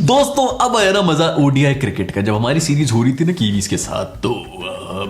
दोस्तों अब आया ना मजा ओडीआई क्रिकेट का। जब हमारी सीरीज हो रही थी ना कीवीज के साथ, तो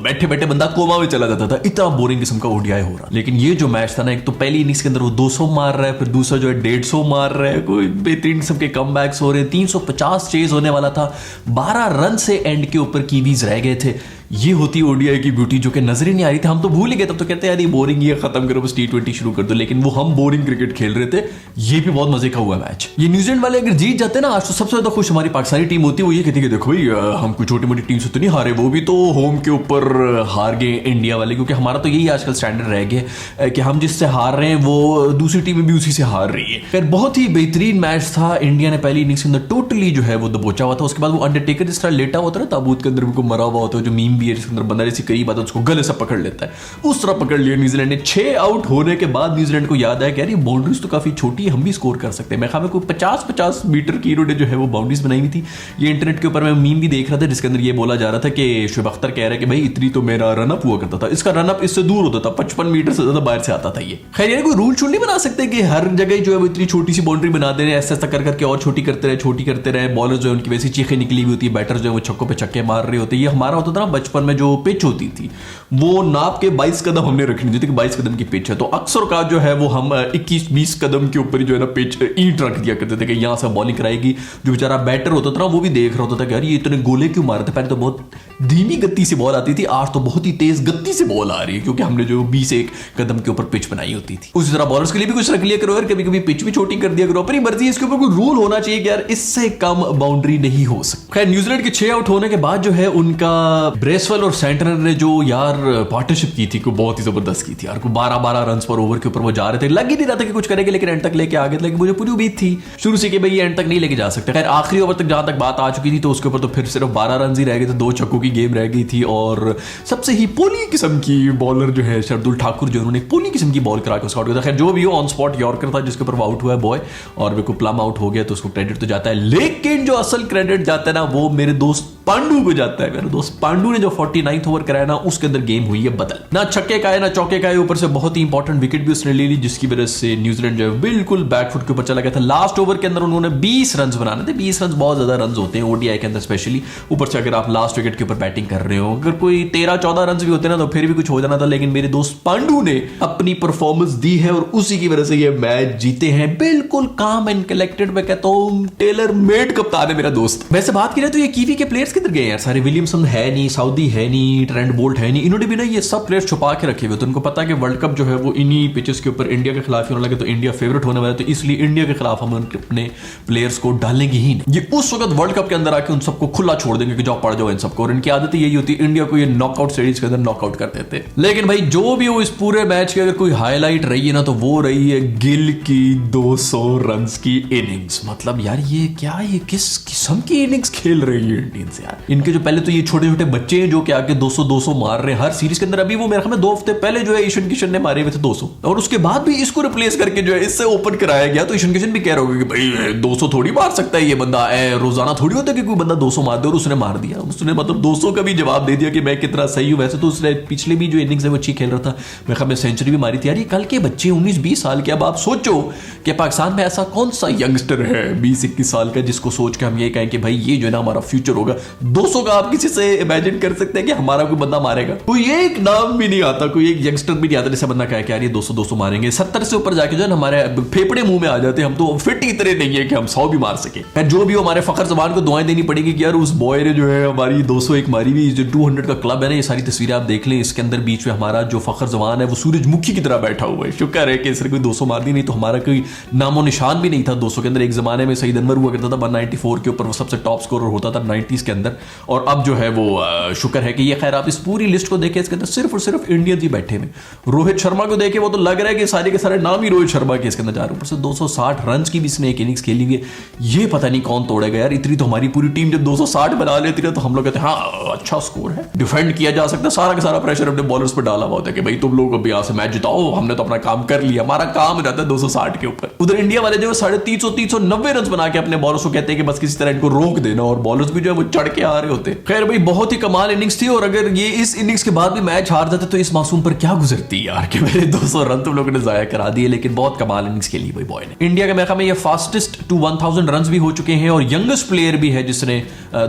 बैठे बैठे बंदा कोमा में चला जाता था, इतना बोरिंग किस्म का ओडीआई हो रहा। लेकिन ये जो मैच था ना, एक तो पहली इनिंग्स के अंदर वो 200 मार रहा है, फिर दूसरा जो है 150 मार रहा है, कोई बेहतरीन किस्म के कमबैक्स हो रहे हैं। 350 चेज होने वाला था, 12 रन से एंड के ऊपर कीवीज रह गए थे। ये होती ओडीआई की ब्यूटी, जो कि नजर ही नहीं आ रही थी। हम तो भूल ही गए, तब तो कहते हैं यार ये बोरिंग, ये खत्म करो, बस T20 शुरू कर दो। लेकिन वो हम बोरिंग क्रिकेट खेल रहे थे। ये भी बहुत मजे का हुआ मैच। ये न्यूजीलैंड वाले अगर जीत जाते ना आज, तो सबसे ज्यादा खुश हमारी पाकिस्तानी टीम होती है। वो ये कहती है देखो भाई, हम कोई छोटी मोटी टीम से तो नहीं हारे, वो भी तो होम के ऊपर हार गए इंडिया वाले। क्योंकि हमारा तो यही आजकल स्टैंडर्ड रह गया कि हम जिससे हार रहे हैं वो दूसरी टीम भी उसी से हार रही है। खैर बहुत ही बेहतरीन मैच था। इंडिया ने पहली इनिंग्स के अंदर टोटली जो है वो दबोचा हुआ था। उसके बाद वो अंडरटेकर जिस तरह लेटा होता है ना ताबूत के अंदर, उनको मरा हुआ होता है, जो मीम भी है जिसके अंदर बंदा कई बात उसको गले से पकड़ लेता है, उस तरह पकड़ लिया न्यूजीलैंड ने। 6 आउट होने के बाद न्यूजीलैंड को याद आया कि यार ये बाउंड्रीज तो काफी छोटी है, हम भी स्कोर कर सकते हैं। मैं कोई 50-50 मीटर की इन्होंने जो है वो बाउंड्रीज बनाई हुई थी। ये इंटरनेट के ऊपर मैं मीम भी देख रहा था जिसके अंदर ये बोला जा रहा था कि शुभ अख्तर कह रहा है कि भाई इतनी तो मेरा रनअप हुआ करता था, इसका रनअप इससे दूर होता था, 55 मीटर से ज्यादा बाहर से आता था ये। खैर ये कोई रूल शूल नहीं बना सकते कि हर जगह जो है वो इतनी छोटी सी बाउंड्री बना दे रहे हैं, ऐसा कर करके और छोटी करते रहे, छोटी करते रहे। बॉलर जो है उनकी वैसी चीखें निकली हुई होती है, बैटर जो है वो छक्कों पे छक्के मार रहे होते हैं। ये हमारा होता था ना बचपन में, जो पिच होती थी वो नाप के 22 कदम हमने रखनी थी कि 22 कदम की पिच है, तो अक्सर का जो है वो हम 21-20 कदम के ऊपर जो है ना पिच ईंट रख दिया करते थे कि यहां से बॉलिंग कराएगी। जो बेचारा बैटर होता था ना वो भी देख रहा होता था कि यार ये इतने गोले क्यों मारे थे। पहले तो बहुत धीमी गति से बॉल आती थी, आज तो बहुत ही तेज गति से बॉल आ रही है, क्योंकि हमने जो 21 कदम के ऊपर पिच बनाई होती थी। उसी तरह बॉलर्स के लिए भी कुछ रख लिया करो यार, कभी कभी पिच भी छोटी कर दिया करो, अपनी मर्जी है। इसके ऊपर कोई रूल होना चाहिए कि यार इससे कम बाउंड्री नहीं हो सकती। खैर न्यूजीलैंड के 6 आउट होने के बाद जो है उनका ब्रेसवेल और सेंटनर ने जो यार पार्टनरशिप की थी, को बहुत ही जबरदस्त की थी यार। को 12-12 रन पर ओवर के ऊपर वो जा रहे थे, लग ही नहीं रहा था कि कुछ करेंगे, लेकिन एंड तक लेके आ गए थे। लेकिन मुझे पूरी उम्मीद थी शुरू से कि भाई ये एंड तक नहीं लेके जा सकते। खैर आखिरी ओवर तक जहां तक बात आ चुकी थी, तो उसके ऊपर तो फिर सिर्फ 12 रन ही रह गए थे, 2 छक्कों की गेम रह गई थी। और सबसे ही पोली किस्म की बॉलर जो है शार्दुल ठाकुर, जो उन्होंने पोली किस्म की बॉल करा के उसका आउट किया था। खैर जो भी हो, ऑन स्पॉट यॉर्कर था जिसके ऊपर वो आउट हुआ है बॉय, और वो प्लम आउट हो गया, तो उसको क्रेडिट तो जाता है। लेकिन जो असल क्रेडिट जाता है ना वो मेरे दोस्त पांडु को जाता है। मेरे दोस्त पांडु ने जो 49th ओवर कराया ना, उसके अंदर गेम हुई है बदल। ना छक्के का है ना चौके का है, ऊपर से बहुत ही इंपॉर्टेंट विकेट भी उसने ले ली, जिसकी वजह से न्यूजीलैंड जो है बिल्कुल बैकफुट के ऊपर चला गया था। लास्ट ओवर के अंदर उन्होंने 20 रन बनाने थे। 20 रन बहुत ज्यादा रन होते हैं ओडीआई के अंदर, स्पेशली ऊपर से अगर आप लास्ट विकेट के ऊपर बैटिंग कर रहे हो। अगर कोई 13-14 रन भी होते ना तो फिर भी कुछ हो जाना था। लेकिन मेरे दोस्त पांडु ने अपनी परफॉर्मेंस दी है और उसी की वजह से ये मैच जीते हैं, बिल्कुल काम एंड कलेक्टेड। मैं कहता हूं टेलर मेड कप्तान है मेरा दोस्त। वैसे बात की जाए तो ये कीवी के प्लेयर्स किधर गए यार सारे? विलियमसन है नहीं, साउदी है नहीं, ट्रेंट बोल्ट है नहीं, इन्होंने भी ना ये सब प्लेयर्स छुपा के रखे हुए। तो उनको पता है कि वर्ल्ड कप जो है वो इन्हीं पिचेस के ऊपर इंडिया के खिलाफ होने लगे, तो इंडिया फेवरेट होने वाला है, तो इसलिए इंडिया के खिलाफ हम अपने प्लेयर्स को डालेंगे ही नहीं। ये उस वक्त वर्ल्ड कप के अंदर आके उन सबको खुला छोड़ देंगे कि जाओ पड़ जाओ इन सबको। और इनकी आदत यही होती है, इंडिया को ये नॉकआउट सीरीज के अंदर नॉकआउट कर देते। लेकिन भाई जो भी हो, इस पूरे मैच की अगर कोई हाईलाइट रही है ना, तो वो रही है गिल की 200 रन की इनिंग्स। मतलब यार ये क्या, ये किस किस्म की इनिंग्स खेल रही है इंडियंस यार। इनके जो पहले तो ये छोटे छोटे बच्चे हैं जो कि आके 200 मार रहे हैं हर सीरीज के अंदर। अभी वो मेरे ख्याल में 2 हफ्ते पहले जो है ईशान किशन ने मारे हुए थे 200, और उसके बाद भी इसको रिप्लेस करके जो है इससे ओपन कराया गया। तो ईशान किशन भी कह रहा होगा कि भाई 200 थोड़ी मार सकता है ये बंदा, रोजाना थोड़ी होता है कि कोई बंदा 200 मार दे, और उसने मार दिया। उसने मतलब 200 का भी जवाब दे दिया कि मैं कितना सही हूं। वैसे तो उसने पिछले भी जो इनिंग्स है वो अच्छी खेल रहा था, मेरे ख्याल में सेंचुरी भी मारी थी यार। ये कल के बच्चे 19-20 साल के। अब आप सोचो कि पाकिस्तान में ऐसा कौन सा यंगस्टर है 20-21 साल का जिसको सोच के हम ये कहें कि भाई ये जो है ना हमारा फ्यूचर होगा। 200 का आप किसी से इमेजिन कर सकते हैं कि हमारा कोई बंदा मारेगा? कोई एक नाम भी नहीं आता, कोई एक यंगस्टर भी नहीं आता जैसे बंदा कहे कि यार ये 200 मारेंगे। 70 से ऊपर जाके जो है हमारे फेफड़े मुंह में आ जाते हैं। हम तो फिट इतने नहीं है कि हम 100 भी मार सके। खैर जो भी हो, हमारे फखर जमान को दुआएं देनी पड़ेगी कि यार उस बॉय ने जो है हमारी 201 मारी हुई। जो 200 का क्लब है ना, ये सारी तस्वीरें आप देख लें, इसके अंदर बीच में हमारा जो फखर जमान है वो सूरजमुखी की तरह बैठा हुआ है। शुक्र है कि इसने कोई 200 मार दी, नहीं तो हमारा कोई नामो निशान भी नहीं था 200 के अंदर। एक जमाने में सईद अनवर हुआ करता था 194 के ऊपर, वो सबसे टॉप स्कोरर होता था 90s के अंदर। और अब जो है वो शुक्र है कि ये, खैर आप इस पूरी लिस्ट को देखें, इसके अंदर सिर्फ और सिर्फ इंडियंस ही बैठे हैं। रोहित शर्मा को देखे, वो तो लग रहा है कि सारे के सारे नाम ही रोहित शर्मा के इसके अंदर जा रहे हैं। ऊपर से 260 रन की भी इसने एक इनिंग्स खेली हुई। ये पता नहीं कौन तोड़ेगा यार। इतनी तो हमारी पूरी टीम जब 260 बना लेती है तो हम लोग कहते हैं हाँ अच्छा स्कोर है, डिफेंड किया जा सकता है। सारा का सारा प्रेशर अपने बॉलर्स पर डाला हुआ होता है कि भाई तुम लोग अभी यहाँ से मैच जिताओ, हमने तो अपना काम कर लिया। हमारा काम रहता है 260 के ऊपर। उधर इंडिया वाले जो 350-390 रन बना के अपने बॉलर्स को कहते हैं कि बस किसी तरह इनको रोक देना, और बॉलर्स भी जो है वो चढ़ के आ रहे होते। खैर भाई बहुत ही कमाल इनिंग्स थी, और अगर ये इस इनिंग्स के बाद भी मैच हार जाते तो इस मासूम पर क्या गुजरती यार कि मेरे 200 रन तुम लोगों ने जाया करा दिए। लेकिन बहुत कमाल इनिंग्स खेली भाई बॉय ने। इंडिया के मैच में ये फास्टेस्ट टू 1000 रन भी हो चुके हैं और यंगेस्ट प्लेयर भी है जिसने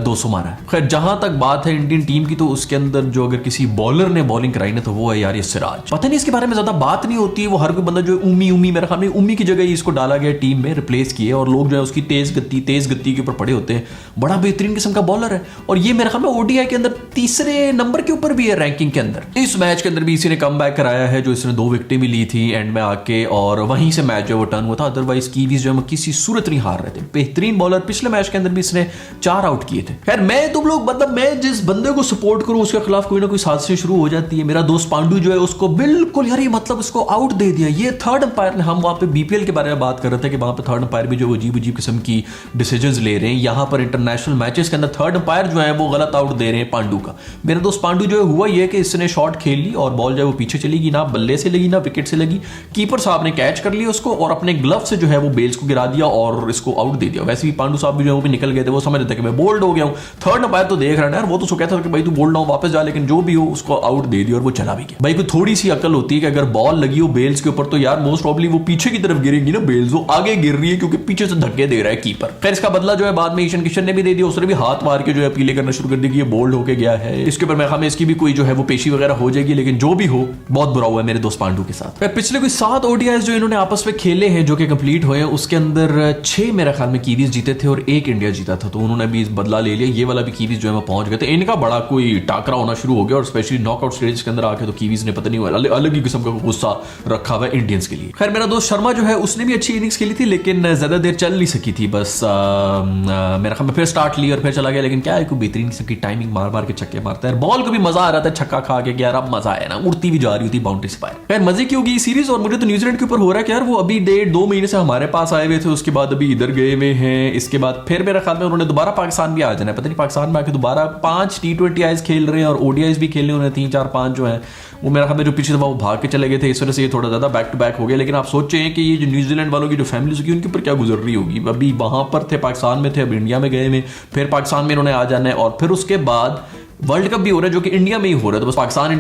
200 मारा है। खैर जहां तक बात है इंडियन टीम की, तो उसके अंदर जो अगर किसी बॉलर ने बॉलिंग कराई ना तो वो है यार ये सिराज। पता नहीं इसके बारे में ज्यादा बात नहीं होती है, वो हर कोई बंदा जो उम्मी मेरे ख्याल में उम्मी की जगह इसको डाला गया टीम में, रिप्लेस किए, और लोग जो है उसकी तेज गति के ऊपर पड़े होते हैं। बड़ा बेहतरीन किस्म का बॉलर है, और ये मेरे ख्याल में ओडीआई के अंदर तीसरे नंबर के ऊपर भी है रैंकिंग के अंदर। इस मैच के अंदर भी इसी ने कम बैक कराया है, जो इसने 2 विकेटें भी ली थी एंड में आके, और वहीं से मैच जो वो टर्न हुआ था। अदरवाइज कीवीज जो है किसी सूरत नहीं हार रहे थे। बेहतरीन बॉलर, पिछले मैच के अंदर भी इसने 4 आउट किए थे। खैर मैं तुम लोग मतलब मैं जिस बंदे को सपोर्ट करूं उसके खिलाफ कोई ना कोई साजिश शुरू हो जाती है। मेरा दोस्त पांडु जो है उसको बिल्कुल यार ये मतलब उसको आउट दे दिया। ये थर्ड अंपायर ने, हम वहां पे बीपीएल के बारे में बात कर रहे थे कि वहां पे थर्ड अंपायर भी जो अजीब किस्म की डिसीजंस ले रहे हैं। यहां पर इंटरनेशनल मैचेस के अंदर थर्ड अंपायर जो है वो गलत आउट दे रहे हैं पांडु का। मेरा दोस्त पांडु जो है हुआ ये कि इसने शॉट खेल ली और बॉल जो है वो पीछे चली गई, ना बल्ले से लगी ना विकेट से लगी। कीपर साहब ने कैच कर लिया उसको और अपने ग्लव से जो है वो बेल्स को गिरा दिया और इसको आउट दे दिया। वैसे भी पांडु साहब भी जो है वो भी निकल गए थे, वो समझ रहे थे कि मैं बोल्ड हो गया हूं। थर्ड अंपायर तो देख रहा है यार, वो तो कहता था कि भाई तू बोल्ड ना हो वापस जा, लेकिन जो भी हो उसको आउट दे दिया और वो चला भी गया। भाई कोई थोड़ी सी अकल होती है कि अगर बॉल लगी हो बेल्स के ऊपर तो यार मोस्ट प्रॉब्ली वो पीछे की तरफ गिरेगी ना बेल्स, वो आगे गिर रही है क्योंकि पीछे से धक्के दे रहा है कीपर। खैर इसका बदला जो है बाद में ईशान किशन ने भी दे दिया, उसने भी हाथ मार के जो है अपीलें करना शुरू कर दी कि ये बोल्ड होके गया है। इसके ऊपर मैं हमें इसकी भी कोई जो है वो पेशी वगैरह हो जाएगी, लेकिन जो भी हो बहुत बुरा हुआ है मेरे दोस्त पांडु के साथ। पिछले कोई 7 ओडीआईज जो इन्होंने आपस में खेले हैं जो कि कंप्लीट हुए हैं, उसके अंदर 6 मेरे ख्याल में कीवीज जीते थे और 1 इंडिया जीता था, तो उन्होंने भी इस बदला ले लिया। ये वाला भी कीवीज जो है वो पहुंच गए थे। इनका बड़ा कोई टाकरा होना शुरू हो गया और स्पेशली नॉकआउट स्टेज के अंदर आके तो कीवीज ने पता नहीं अलग ही किस्म का गुस्सा रखा हुआ है इंडियंस के लिए। खैर मेरा दोस्त शर्मा जो है उसने भी अच्छी इनिंग्स खेली थी, लेकिन ज्यादा देर चल नहीं सकी थी। बस मेरा ख्याल में फिर स्टार्ट ली और फिर चला गया। लेकिन क्या है कोई बेहतरीन किस्म की टाइमिंग मार के छक्के मारता है। बॉल को भी मजा आ रहा था छक्का खा के, यार अब मजा आया ना, उड़ती भी जा रही होती बाउंड्री से बाहर। खैर मजे की होगी सीरीज। और मुझे तो न्यूजीलैंड के ऊपर हो रहा है कि यार वो अभी 1.5-2 महीने से हमारे पास आए हुए थे, उसके बाद अभी इधर गए हुए हैं। इसके बाद फिर मेरा ख्याल में उन्होंने दोबारा पाकिस्तान भी आ जाना है। पता नहीं पाकिस्तान में आके दोबारा 5 T20 आईज खेल रहे हैं और ओडीआईज भी खेलने उन्हें 3-4-5 जो है वो मेरा ख्याल में जो पिछली दफा वो भाग के चले गए थे, इस वजह से ये थोड़ा ज्यादा बैक टू बैक हो गया। लेकिन आप सोचें कि ये जो न्यूजीलैंड वालों की जो फैमिलीज होगी उनके ऊपर क्या गुजर रही होगी। अभी वहां पर थे, पाकिस्तान में थे, अब इंडिया में गए में, फिर पाकिस्तान में इन्होंने आ जाना है और फिर उसके बाद वर्ल्ड कप भी हो रहा है जो कि इंडिया में ही हो रहा है। तो बस पाकिस्तान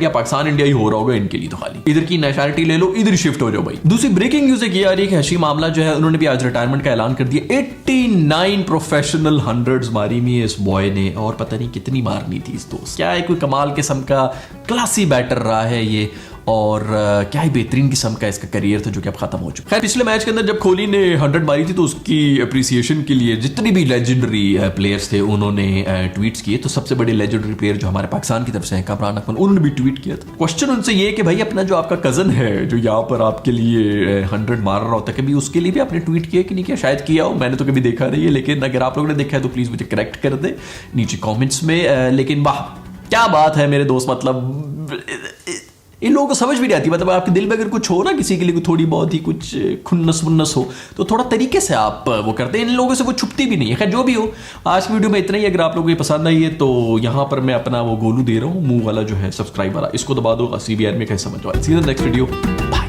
इंडिया ही हो रहा होगा इनके लिए। तो खाली इधर की नेशनलिटी ले लो, इधर शिफ्ट हो जाओ भाई। दूसरी ब्रेकिंग न्यूज एक ये आ रही है कि हशीम आमला जो है उन्होंने भी आज रिटायरमेंट का ऐलान कर दिया। 89 प्रोफेशनल 100s मारी हुई है इस बॉय ने, और पता नहीं कितनी मारनी थी इस दोस्त। क्या है कोई कमाल किस्म का क्लासी बैटर रहा है ये, और क्या ही बेहतरीन किस्म का इसका करियर था जो कि अब खत्म हो चुका है। पिछले मैच के अंदर जब कोहली ने 100 मारी थी तो उसकी अप्रिसिएशन के लिए जितनी भी लेजेंडरी प्लेयर्स थे उन्होंने ट्वीट्स किए। तो सबसे बड़े लेजेंडरी प्लेयर जो हमारे पाकिस्तान की तरफ से हैं कामरान अकमल, उन्होंने भी ट्वीट किया था। क्वेश्चन उनसे ये कि भाई अपना जो आपका कजन है जो यहाँ पर आपके लिए 100 मार रहा होता है, कभी उसके लिए भी आपने ट्वीट किया कि नहीं किया? शायद किया हो, मैंने तो कभी देखा नहीं है, लेकिन अगर आप लोगों ने देखा है तो प्लीज मुझे करेक्ट कर दे नीचे कॉमेंट्स में। लेकिन वाह क्या बात है मेरे दोस्त, मतलब इन लोगों को समझ भी नहीं आती। मतलब आपके दिल में अगर कुछ हो ना किसी के लिए थोड़ी बहुत ही कुछ खुन्नस मुन्नस हो तो थोड़ा तरीके से आप वो करते हैं। इन लोगों से वो छुपती भी नहीं है। खैर जो भी हो, आज की वीडियो में इतना ही। अगर आप लोगों को ये पसंद आई है तो यहाँ पर मैं अपना वो गोलू दे रहा हूँ मुंह वाला जो है सब्सक्राइब वाला, इसको दबा दो। CBR में कैसे समझ लो। See the next video.